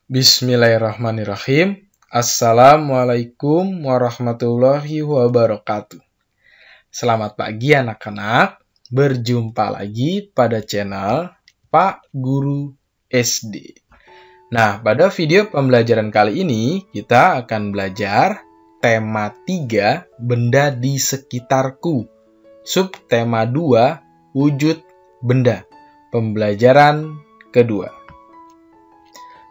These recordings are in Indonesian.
Bismillahirrahmanirrahim. Assalamualaikum warahmatullahi wabarakatuh. Selamat pagi anak-anak. Berjumpa lagi pada channel Pak Guru SD. Nah, pada video pembelajaran kali ini kita akan belajar tema 3 benda di sekitarku. Subtema 2 wujud benda. Pembelajaran kedua.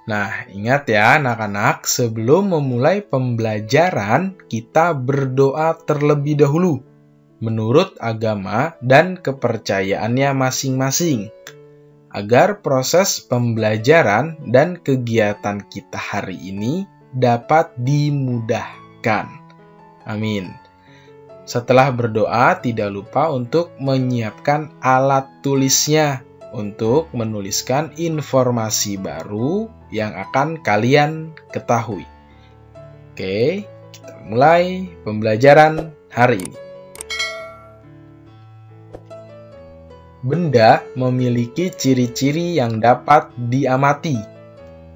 Nah, ingat ya anak-anak, sebelum memulai pembelajaran, kita berdoa terlebih dahulu, menurut agama dan kepercayaannya masing-masing, agar proses pembelajaran dan kegiatan kita hari ini dapat dimudahkan. Amin. Setelah berdoa, tidak lupa untuk menyiapkan alat tulisnya untuk menuliskan informasi baru yang akan kalian ketahui. Oke, kita mulai pembelajaran hari ini. Benda memiliki ciri-ciri yang dapat diamati.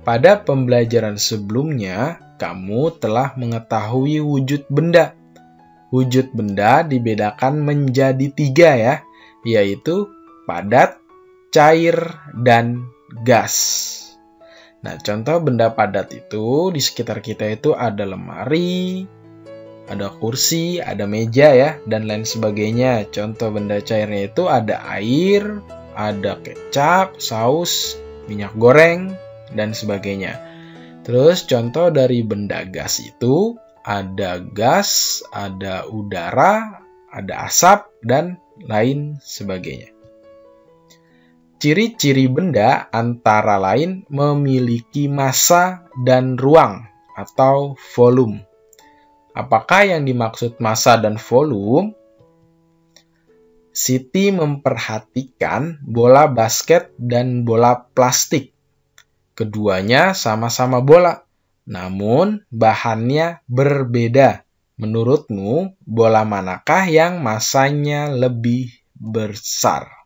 Pada pembelajaran sebelumnya, kamu telah mengetahui wujud benda. Wujud benda dibedakan menjadi 3 ya, yaitu padat, cair, dan gas. Nah, contoh benda padat itu di sekitar kita itu ada lemari, ada kursi, ada meja ya, dan lain sebagainya. Contoh benda cairnya itu ada air, ada kecap, saus, minyak goreng, dan sebagainya. Terus contoh dari benda gas itu ada gas, ada udara, ada asap, dan lain sebagainya. Ciri-ciri benda antara lain memiliki massa dan ruang atau volume. Apakah yang dimaksud massa dan volume? Siti memperhatikan bola basket dan bola plastik. Keduanya sama-sama bola, namun bahannya berbeda. Menurutmu, bola manakah yang massanya lebih besar?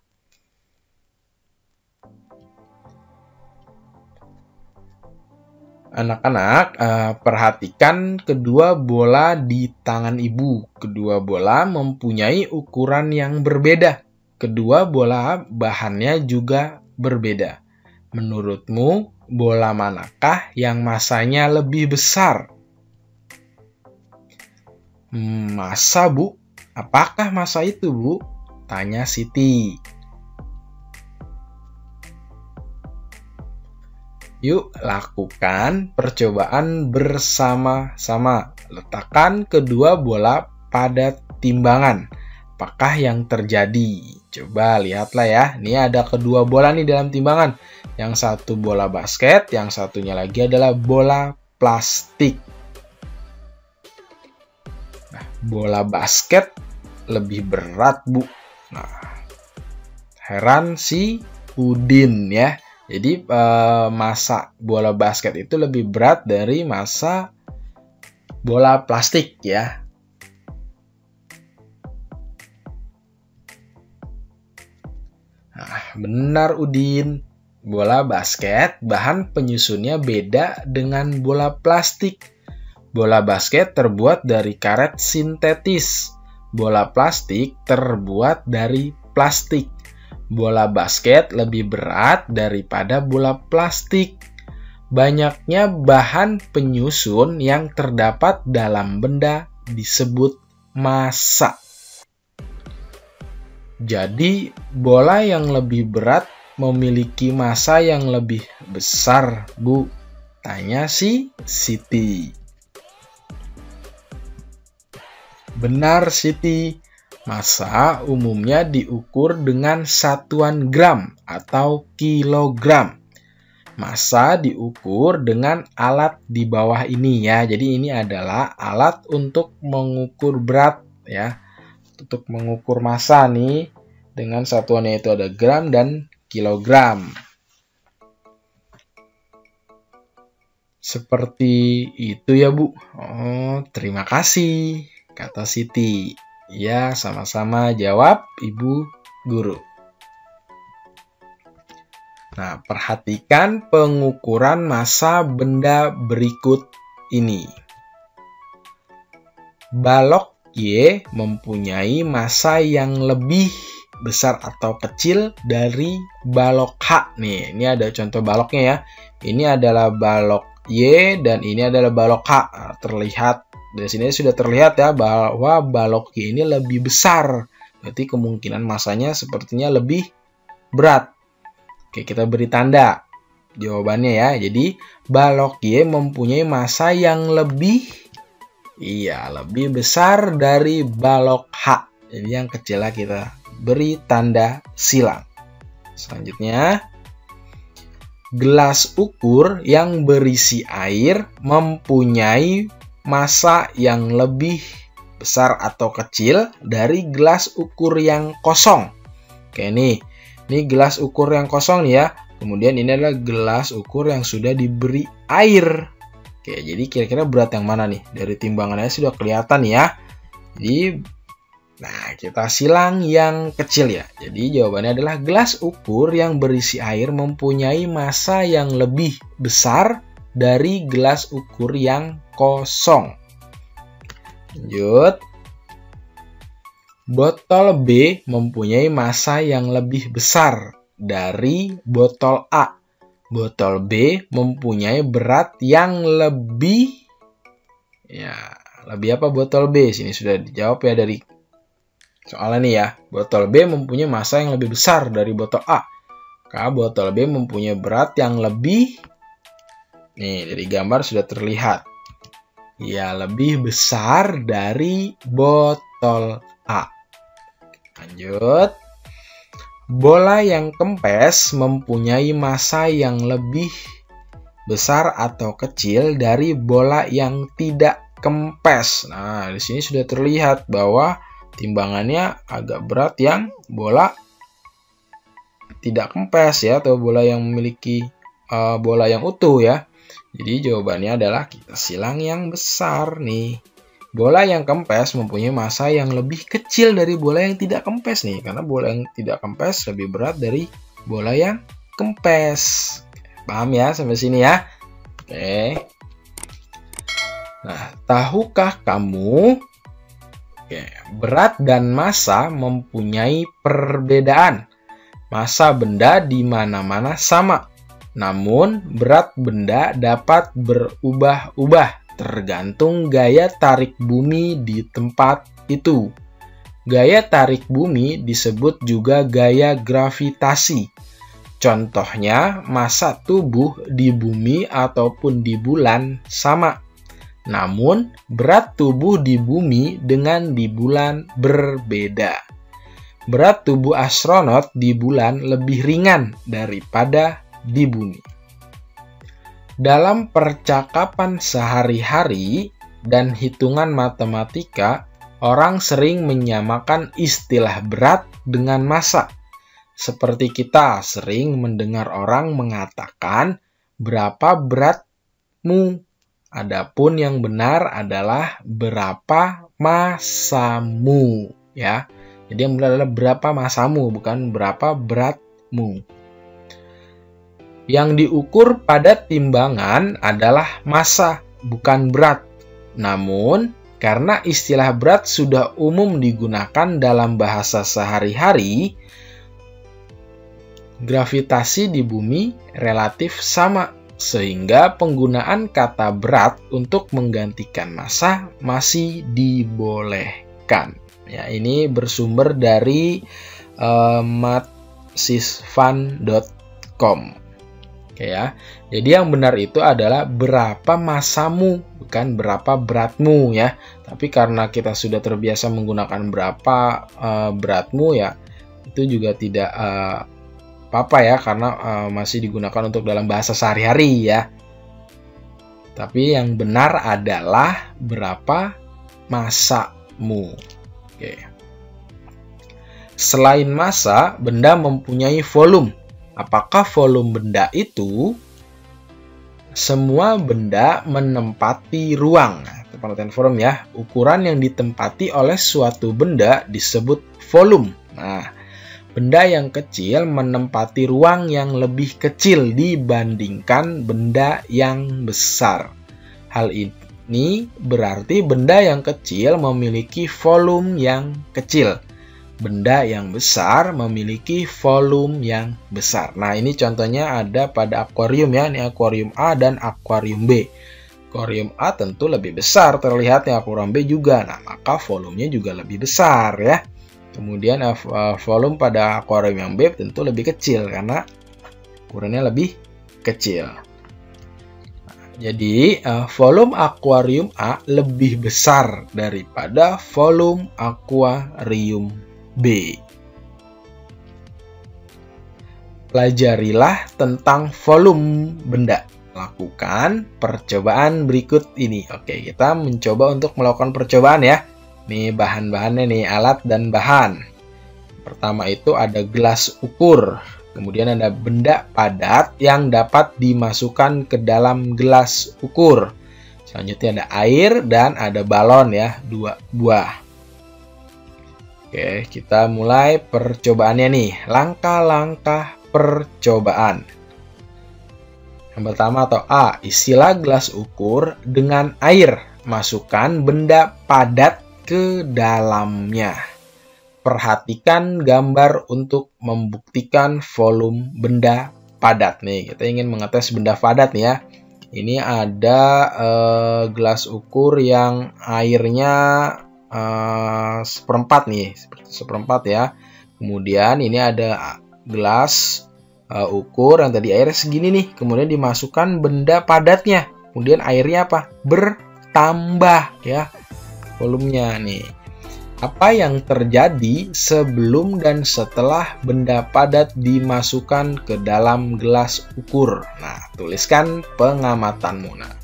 Anak-anak, perhatikan kedua bola di tangan ibu. Kedua bola mempunyai ukuran yang berbeda. Kedua bola bahannya juga berbeda. Menurutmu, bola manakah yang massanya lebih besar? Massa, Bu. Apakah massa itu, Bu? Tanya Siti. Yuk, lakukan percobaan bersama-sama. Letakkan kedua bola pada timbangan. Apakah yang terjadi? Coba lihatlah ya. Ini ada kedua bola nih dalam timbangan. Yang satu bola basket, yang satunya lagi adalah bola plastik. Nah, bola basket lebih berat, Bu. Nah, heran si Udin ya. Jadi massa bola basket itu lebih berat dari massa bola plastik ya. Nah, benar Udin. Bola basket bahan penyusunnya beda dengan bola plastik. Bola basket terbuat dari karet sintetis. Bola plastik terbuat dari plastik. Bola basket lebih berat daripada bola plastik. Banyaknya bahan penyusun yang terdapat dalam benda disebut massa. Jadi, bola yang lebih berat memiliki massa yang lebih besar, Bu. Tanya si Siti. Benar, Siti. Massa umumnya diukur dengan satuan gram atau kilogram. Massa diukur dengan alat di bawah ini ya. Jadi ini adalah alat untuk mengukur berat ya. Untuk mengukur massa nih dengan satuannya itu ada gram dan kilogram. Seperti itu ya, Bu. Oh, terima kasih, kata Siti. Ya, sama-sama jawab Ibu Guru. Nah, perhatikan pengukuran massa benda berikut ini. Balok Y mempunyai massa yang lebih besar atau kecil dari balok H. Nih, ini ada contoh baloknya ya. Ini adalah balok Y dan ini adalah balok H. Nah, terlihat dari sini sudah terlihat ya bahwa balok Y ini lebih besar. Berarti kemungkinan massanya sepertinya lebih berat. Oke, kita beri tanda jawabannya ya. Jadi, balok Y mempunyai massa yang lebih besar dari balok H. Jadi, yang kecilnya kita beri tanda silang. Selanjutnya, gelas ukur yang berisi air mempunyai massa yang lebih besar atau kecil dari gelas ukur yang kosong. Oke, ini gelas ukur yang kosong nih ya. Kemudian ini adalah gelas ukur yang sudah diberi air. Oke, jadi kira-kira berat yang mana nih? Dari timbangannya sudah kelihatan ya. Jadi, nah kita silang yang kecil ya. Jadi jawabannya adalah gelas ukur yang berisi air mempunyai massa yang lebih besar dari gelas ukur yang kosong. Lanjut. Botol B mempunyai massa yang lebih besar dari botol A. Botol B mempunyai berat yang lebih apa botol B? Sini sudah dijawab ya dari soalnya nih ya. Botol B mempunyai massa yang lebih besar dari botol A. Karena botol B mempunyai berat yang lebih, nih dari gambar sudah terlihat. Ya, lebih besar dari botol A. Lanjut. Bola yang kempes mempunyai massa yang lebih besar atau kecil dari bola yang tidak kempes. Nah, di sini sudah terlihat bahwa timbangannya agak berat yang bola tidak kempes ya, atau bola yang memiliki bola yang utuh ya. Jadi jawabannya adalah kita silang yang besar nih. Bola yang kempes mempunyai massa yang lebih kecil dari bola yang tidak kempes nih. Karena bola yang tidak kempes lebih berat dari bola yang kempes. Paham ya sampai sini ya? Oke. Nah, tahukah kamu berat dan massa mempunyai perbedaan? Massa benda di mana-mana sama. Namun, berat benda dapat berubah-ubah tergantung gaya tarik bumi di tempat itu. Gaya tarik bumi disebut juga gaya gravitasi. Contohnya, massa tubuh di bumi ataupun di bulan sama. Namun, berat tubuh di bumi dengan di bulan berbeda. Berat tubuh astronot di bulan lebih ringan daripada di bumi. Dalam percakapan sehari-hari dan hitungan matematika, orang sering menyamakan istilah berat dengan massa. Seperti kita sering mendengar orang mengatakan, "Berapa beratmu?" Adapun yang benar adalah berapa massamu, ya. Jadi yang benar adalah berapa massamu, bukan berapa beratmu. Yang diukur pada timbangan adalah massa, bukan berat. Namun, karena istilah berat sudah umum digunakan dalam bahasa sehari-hari, gravitasi di bumi relatif sama, sehingga penggunaan kata berat untuk menggantikan massa masih dibolehkan. Ya, ini bersumber dari mathsisfun.com. Oke ya. Jadi yang benar itu adalah berapa massamu, bukan berapa beratmu ya. Tapi karena kita sudah terbiasa menggunakan berapa beratmu ya, itu juga tidak apa-apa ya, karena masih digunakan untuk dalam bahasa sehari-hari ya. Tapi yang benar adalah berapa massamu. Oke. Selain massa, benda mempunyai volume. Apakah volume benda itu? Semua benda menempati ruang. Pengertian volume ya. Ukuran yang ditempati oleh suatu benda disebut volume. Nah, Benda yang kecil menempati ruang yang lebih kecil dibandingkan benda yang besar. Hal ini berarti benda yang kecil memiliki volume yang kecil. Benda yang besar memiliki volume yang besar. Nah, ini contohnya ada pada akuarium ya. Ini akuarium A dan akuarium B. Akuarium A tentu lebih besar terlihatnya, akuarium B juga. Nah, maka volumenya juga lebih besar ya. Kemudian volume pada akuarium yang B tentu lebih kecil karena ukurannya lebih kecil. Jadi volume akuarium A lebih besar daripada volume akuarium B. Pelajarilah tentang volume benda. Lakukan percobaan berikut ini. Oke, kita mencoba untuk melakukan percobaan ya. Nih bahan-bahannya nih, alat dan bahan. Pertama itu ada gelas ukur. Kemudian ada benda padat yang dapat dimasukkan ke dalam gelas ukur. Selanjutnya ada air dan ada balon ya, 2 buah. Oke, kita mulai percobaannya nih. Langkah-langkah percobaan. Yang pertama atau A, isilah gelas ukur dengan air. Masukkan benda padat ke dalamnya. Perhatikan gambar untuk membuktikan volume benda padat. Nih, kita ingin mengetes benda padat nih ya. Ini ada gelas ukur yang airnya seperempat nih, seperti seperempat ya. Kemudian ini ada gelas ukur yang tadi airnya segini nih. Kemudian dimasukkan benda padatnya. Kemudian airnya apa? Bertambah ya. Volumenya nih. Apa yang terjadi sebelum dan setelah benda padat dimasukkan ke dalam gelas ukur? Nah, tuliskan pengamatanmu. Nah,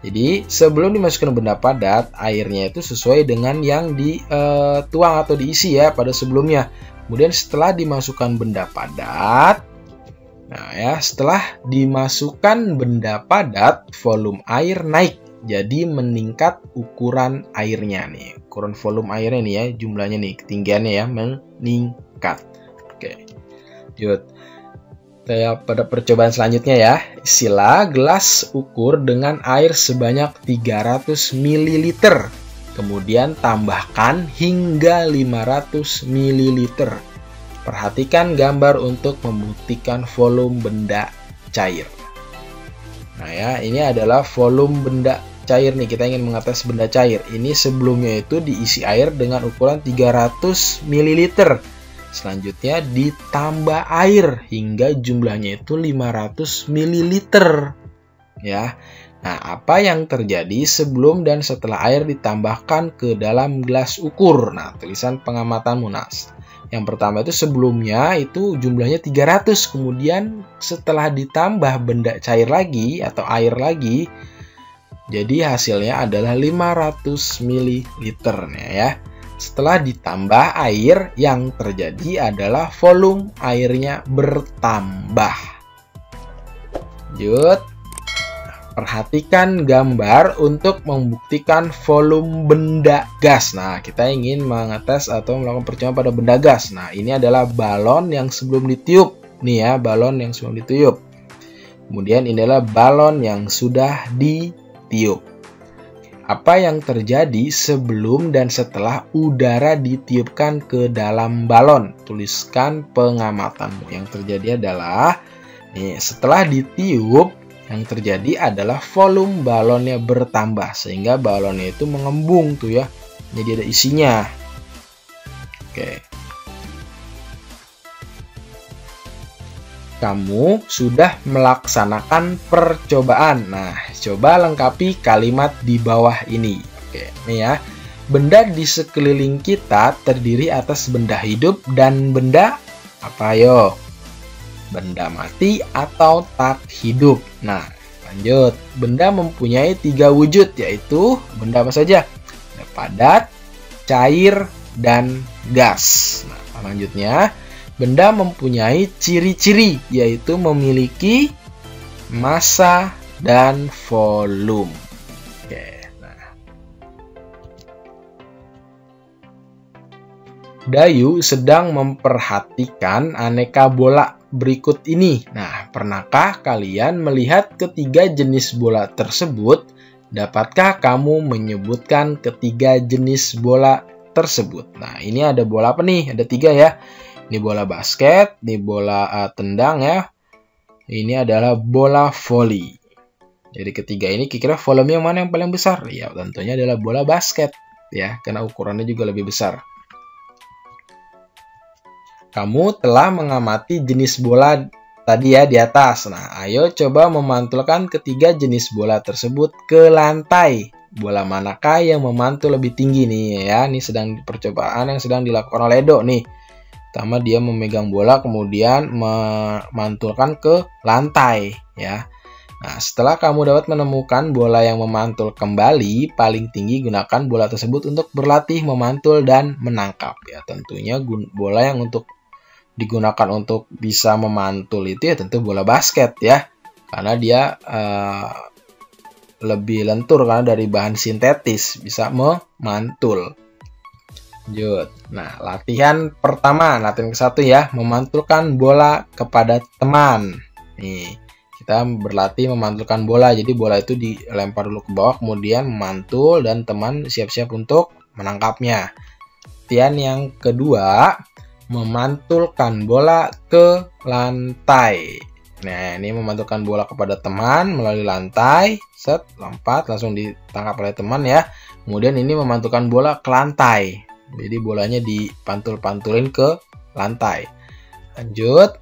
jadi sebelum dimasukkan benda padat, airnya itu sesuai dengan yang dituang atau diisi ya pada sebelumnya. Kemudian setelah dimasukkan benda padat, nah ya, setelah dimasukkan benda padat, volume air naik. Jadi meningkat ukuran airnya nih. Ukuran volume airnya nih ya, jumlahnya nih, ketinggiannya ya meningkat. Oke. Lanjut. Saya pada percobaan selanjutnya ya. Isilah gelas ukur dengan air sebanyak 300 ml. Kemudian tambahkan hingga 500 ml. Perhatikan gambar untuk membuktikan volume benda cair. Nah ya, ini adalah volume benda cair nih. Kita ingin mengetes benda cair. Ini sebelumnya itu diisi air dengan ukuran 300 ml. Selanjutnya ditambah air hingga jumlahnya itu 500 ml. Ya. Nah, apa yang terjadi sebelum dan setelah air ditambahkan ke dalam gelas ukur? Nah, tulisan pengamatanmu. Nah, yang pertama itu sebelumnya itu jumlahnya 300. Kemudian setelah ditambah benda cair lagi atau air lagi, jadi hasilnya adalah 500 ml ya. Setelah ditambah air, yang terjadi adalah volume airnya bertambah. Lanjut. Perhatikan gambar untuk membuktikan volume benda gas. Nah, kita ingin mengetes atau melakukan percobaan pada benda gas. Nah, ini adalah balon yang sebelum ditiup. Nih ya, balon yang sebelum ditiup. Kemudian ini adalah balon yang sudah ditiup. Apa yang terjadi sebelum dan setelah udara ditiupkan ke dalam balon? Tuliskan pengamatanmu. Yang terjadi adalah nih, setelah ditiup, yang terjadi adalah volume balonnya bertambah sehingga balonnya itu mengembung tuh ya. Jadi ada isinya. Oke. Kamu sudah melaksanakan percobaan. Nah, coba lengkapi kalimat di bawah ini. Oke, ini ya. Benda di sekeliling kita terdiri atas benda hidup dan benda apa yo? Benda mati atau tak hidup. Nah, lanjut. Benda mempunyai 3 wujud, yaitu benda apa saja? Benda padat, cair, dan gas. Nah, selanjutnya, benda mempunyai ciri-ciri, yaitu memiliki massa dan volume. Oke, nah. Dayu sedang memperhatikan aneka bola berikut ini. Nah, pernahkah kalian melihat ketiga jenis bola tersebut? Dapatkah kamu menyebutkan ketiga jenis bola tersebut? Nah, ini ada bola apa nih? Ada 3 ya. Ini bola basket, ini bola tendang ya. Ini adalah bola voli. Jadi ketiga ini kira-kira volumenya mana yang paling besar? Ya, tentunya adalah bola basket ya, karena ukurannya juga lebih besar. Kamu telah mengamati jenis bola tadi ya di atas. Nah, ayo coba memantulkan ketiga jenis bola tersebut ke lantai. Bola manakah yang memantul lebih tinggi nih ya? Ini sedang percobaan yang sedang dilakukan oleh Edo nih. Pertama dia memegang bola kemudian memantulkan ke lantai ya. Nah, setelah kamu dapat menemukan bola yang memantul kembali, paling tinggi gunakan bola tersebut untuk berlatih memantul dan menangkap. Ya, tentunya bola yang digunakan untuk bisa memantul itu ya tentu bola basket ya. Karena dia lebih lentur karena dari bahan sintetis, bisa memantul. Lanjut. Nah, latihan pertama, latihan ke-1 ya, memantulkan bola kepada teman. Nih. Kita berlatih memantulkan bola, jadi bola itu dilempar dulu ke bawah, kemudian memantul dan teman siap-siap untuk menangkapnya. Latihan yang kedua, memantulkan bola ke lantai. Nah, ini memantulkan bola kepada teman melalui lantai, set, lompat, langsung ditangkap oleh teman ya. Kemudian ini memantulkan bola ke lantai, jadi bolanya dipantul-pantulin ke lantai. Lanjut,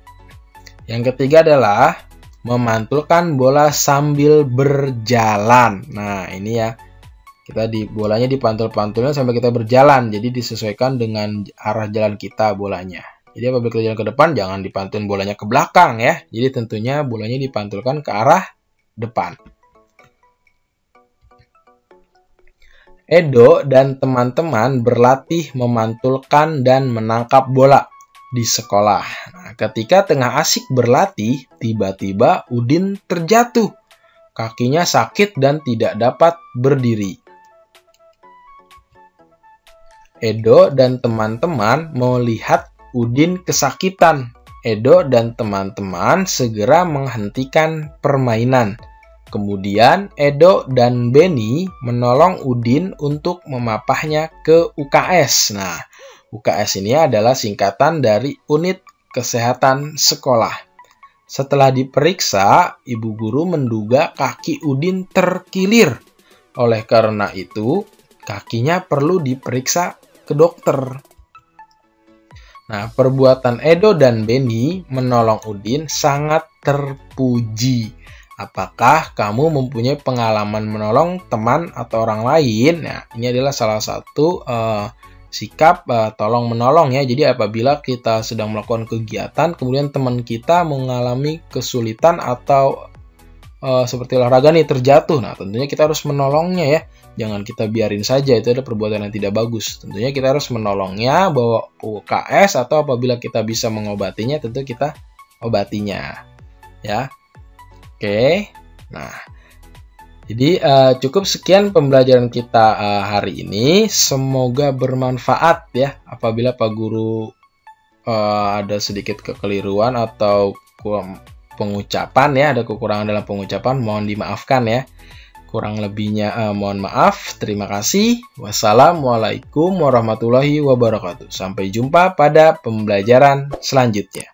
yang ketiga adalah memantulkan bola sambil berjalan. Nah, ini ya. Bolanya dipantul-pantulnya sampai kita berjalan. Jadi disesuaikan dengan arah jalan kita bolanya. Jadi apabila kita jalan ke depan, jangan dipantulin bolanya ke belakang ya. Jadi tentunya bolanya dipantulkan ke arah depan. Edo dan teman-teman berlatih memantulkan dan menangkap bola di sekolah. Nah, ketika tengah asik berlatih, tiba-tiba Udin terjatuh. Kakinya sakit dan tidak dapat berdiri. Edo dan teman-teman melihat Udin kesakitan. Edo dan teman-teman segera menghentikan permainan. Kemudian Edo dan Benny menolong Udin untuk memapahnya ke UKS. Nah, UKS ini adalah singkatan dari Unit Kesehatan Sekolah. Setelah diperiksa, ibu guru menduga kaki Udin terkilir. Oleh karena itu, kakinya perlu diperiksa ke dokter. Nah, perbuatan Edo dan Benny menolong Udin sangat terpuji. Apakah kamu mempunyai pengalaman menolong teman atau orang lain? Nah, ini adalah salah satu sikap tolong menolong ya. Jadi apabila kita sedang melakukan kegiatan kemudian teman kita mengalami kesulitan atau seperti olahraga nih terjatuh, nah tentunya kita harus menolongnya ya. Jangan kita biarin saja, itu adalah perbuatan yang tidak bagus. Tentunya kita harus menolongnya, bawa UKS atau apabila kita bisa mengobatinya tentu kita obatinya ya. Oke. Nah, jadi cukup sekian pembelajaran kita hari ini. Semoga bermanfaat ya. Apabila Pak Guru ada sedikit kekeliruan atau pengucapan ya, ada kekurangan dalam pengucapan, mohon dimaafkan ya. Kurang lebihnya mohon maaf. Terima kasih. Wassalamualaikum warahmatullahi wabarakatuh. Sampai jumpa pada pembelajaran selanjutnya.